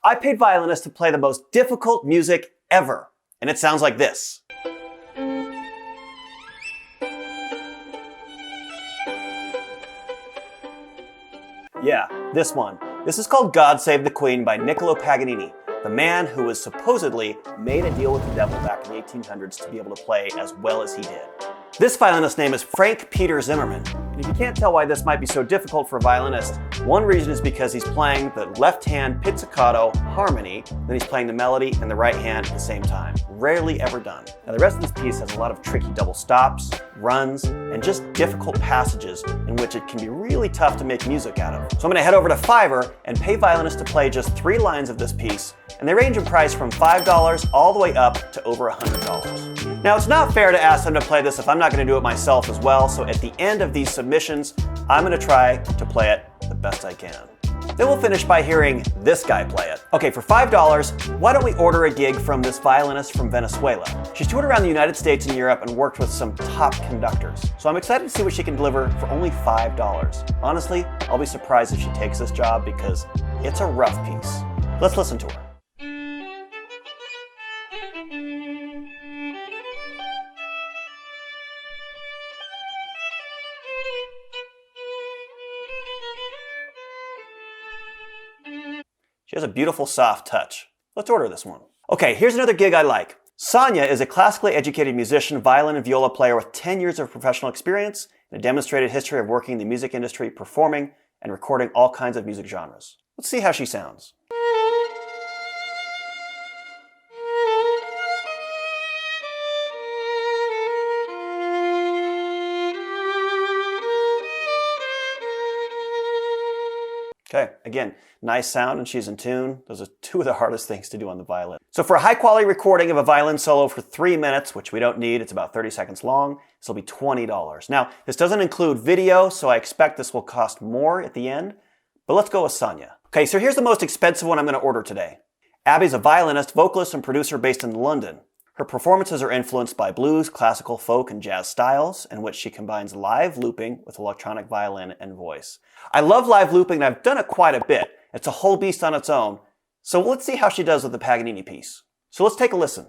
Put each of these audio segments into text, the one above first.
I paid violinists to play the most difficult music ever, and it sounds like this. Yeah, this one. This is called God Save the Queen by Niccolo Paganini, the man who was supposedly made a deal with the devil back in the 1800s to be able to play as well as he did. This violinist's name is Frank Peter Zimmermann. And if you can't tell why this might be so difficult for a violinist, one reason is because he's playing the left hand pizzicato harmony, then he's playing the melody in the right hand at the same time. Rarely ever done. Now the rest of this piece has a lot of tricky double stops, runs, and just difficult passages in which it can be really tough to make music out of. So I'm gonna head over to Fiverr and pay violinists to play just 3 lines of this piece, and they range in price from $5 all the way up to over $100. Now it's not fair to ask them to play this if I'm not gonna do it myself as well, so at the end of these submissions, I'm gonna try to play it the best I can. Then we'll finish by hearing this guy play it. Okay, for $5, why don't we order a gig from this violinist from Venezuela? She's toured around the United States and Europe and worked with some top conductors. So I'm excited to see what she can deliver for only $5. Honestly, I'll be surprised if she takes this job because it's a rough piece. Let's listen to her. She has a beautiful soft touch. Let's order this one. Okay, here's another gig I like. Sonia is a classically educated musician, violin and viola player with 10 years of professional experience and a demonstrated history of working in the music industry, performing and recording all kinds of music genres. Let's see how she sounds. Okay, again, nice sound and she's in tune. Those are 2 of the hardest things to do on the violin. So for a high quality recording of a violin solo for 3 minutes, which we don't need, it's about 30 seconds long, this will be $20. Now, this doesn't include video, so I expect this will cost more at the end, but let's go with Sonia. Okay, so here's the most expensive one I'm gonna order today. Abby's a violinist, vocalist, and producer based in London. Her performances are influenced by blues, classical, folk, and jazz styles, in which she combines live looping with electronic violin and voice. I love live looping, and I've done it quite a bit. It's a whole beast on its own. So let's see how she does with the Paganini piece. So let's take a listen.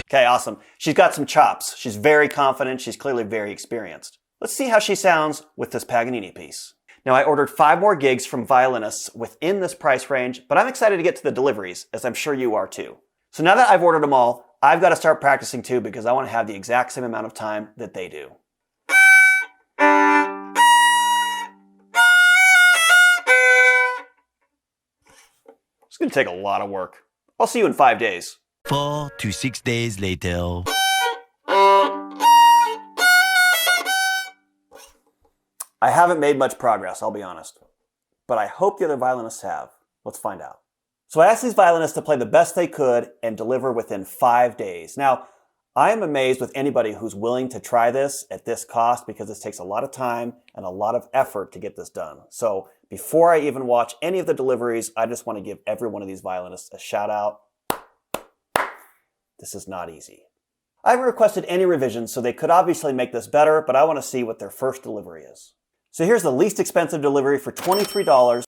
Okay, awesome. She's got some chops. She's very confident. She's clearly very experienced. Let's see how she sounds with this Paganini piece. Now, I ordered 5 more gigs from violinists within this price range, but I'm excited to get to the deliveries, as I'm sure you are too. So now that I've ordered them all, I've got to start practicing too because I want to have the exact same amount of time that they do. It's going to take a lot of work. I'll see you in 5 days. 4 to 6 days later. I haven't made much progress, I'll be honest. But I hope the other violinists have. Let's find out. So I asked these violinists to play the best they could and deliver within 5 days. Now, I am amazed with anybody who's willing to try this at this cost because this takes a lot of time and a lot of effort to get this done. So before I even watch any of the deliveries, I just want to give every one of these violinists a shout out. This is not easy. I haven't requested any revisions, so they could obviously make this better, but I want to see what their first delivery is. So here's the least expensive delivery for $23.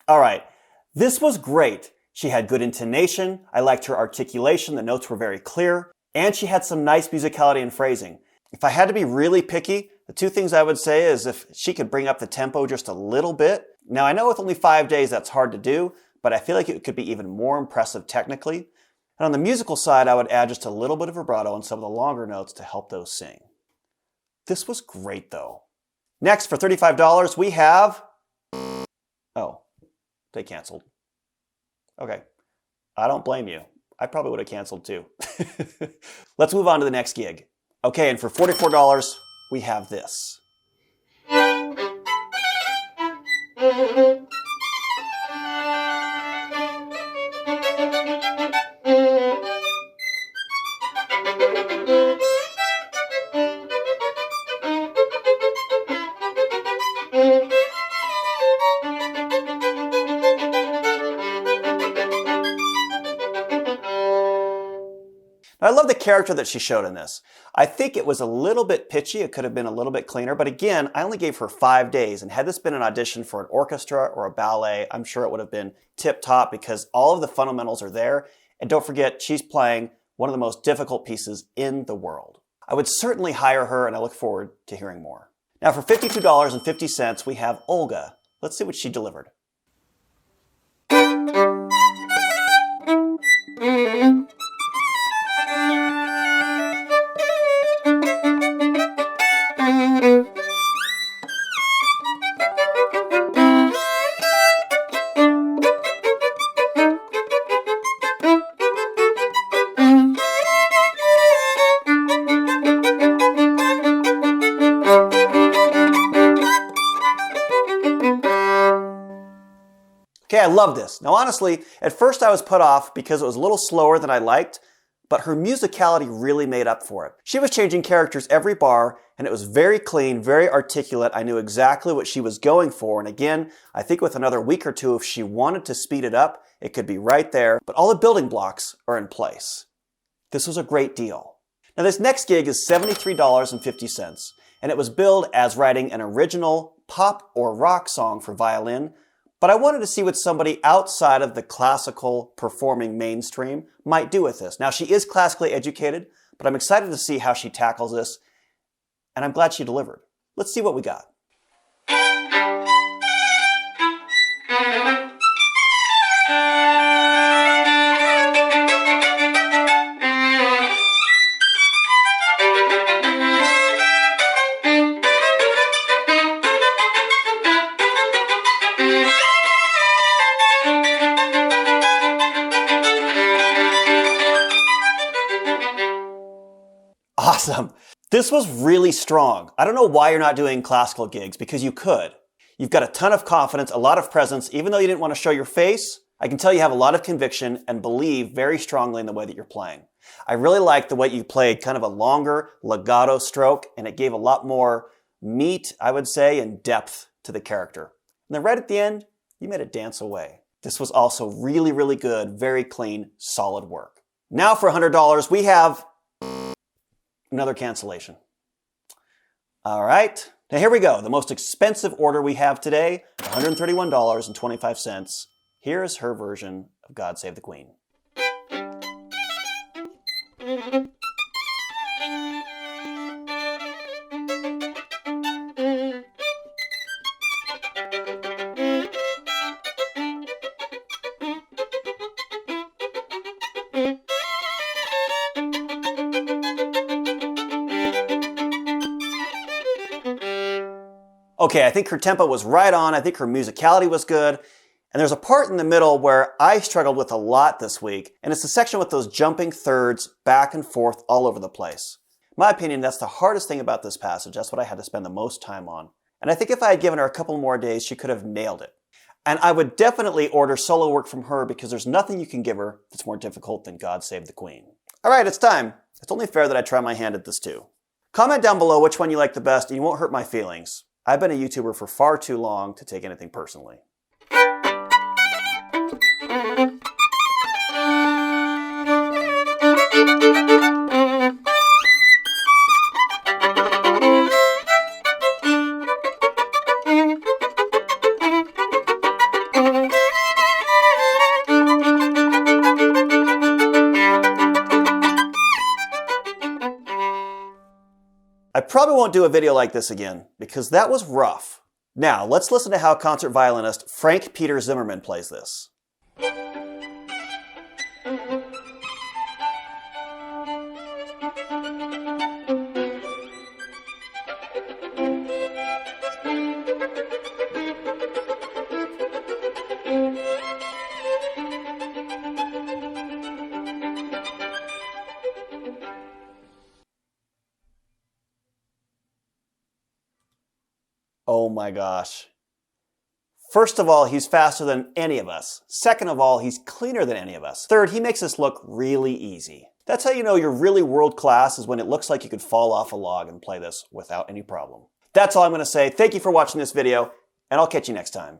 All right, this was great. She had good intonation, I liked her articulation, the notes were very clear, and she had some nice musicality and phrasing. If I had to be really picky, the 2 things I would say is if she could bring up the tempo just a little bit. Now I know with only 5 days that's hard to do, but I feel like it could be even more impressive technically. And on the musical side, I would add just a little bit of vibrato on some of the longer notes to help those sing. This was great though. Next, for $35, we have... Oh. They canceled. Okay. I don't blame you. I probably would have canceled too. Let's move on to the next gig. Okay, and for $44, we have this. I love the character that she showed in this. I think it was a little bit pitchy. It could have been a little bit cleaner. But again, I only gave her 5 days. And had this been an audition for an orchestra or a ballet, I'm sure it would have been tip-top because all of the fundamentals are there. And don't forget, she's playing one of the most difficult pieces in the world. I would certainly hire her, and I look forward to hearing more. Now for $52.50, we have Olga. Let's see what she delivered. Okay, I love this. Now honestly, at first I was put off because it was a little slower than I liked, but her musicality really made up for it. She was changing characters every bar, and it was very clean, very articulate. I knew exactly what she was going for, and again, I think with another week or two, if she wanted to speed it up, it could be right there, but all the building blocks are in place. This was a great deal. Now this next gig is $73.50, and it was billed as writing an original pop or rock song for violin, but I wanted to see what somebody outside of the classical performing mainstream might do with this. Now, she is classically educated, but I'm excited to see how she tackles this, and I'm glad she delivered. Let's see what we got. Awesome. This was really strong. I don't know why you're not doing classical gigs, because you could. You've got a ton of confidence, a lot of presence. Even though you didn't want to show your face, I can tell you have a lot of conviction and believe very strongly in the way that you're playing. I really like the way you played kind of a longer legato stroke, and it gave a lot more meat, I would say, and depth to the character. And then right at the end, you made it dance away. This was also really, really good, very clean, solid work. Now for $100, we have another cancellation. All right, now here we go. The most expensive order we have today, $131.25. Here's her version of God Save the Queen. Okay, I think her tempo was right on. I think her musicality was good. And there's a part in the middle where I struggled with a lot this week, and it's the section with those jumping thirds back and forth all over the place. In my opinion, that's the hardest thing about this passage. That's what I had to spend the most time on. And I think if I had given her a couple more days, she could have nailed it. And I would definitely order solo work from her because there's nothing you can give her that's more difficult than God Save the Queen. All right, it's time. It's only fair that I try my hand at this too. Comment down below which one you like the best, and you won't hurt my feelings. I've been a YouTuber for far too long to take anything personally. I probably won't do a video like this again, because that was rough. Now, let's listen to how concert violinist Frank Peter Zimmerman plays this. Oh my gosh. First of all, he's faster than any of us. Second of all, he's cleaner than any of us. Third, he makes this look really easy. That's how you know you're really world class, is when it looks like you could fall off a log and play this without any problem. That's all I'm going to say. Thank you for watching this video, and I'll catch you next time.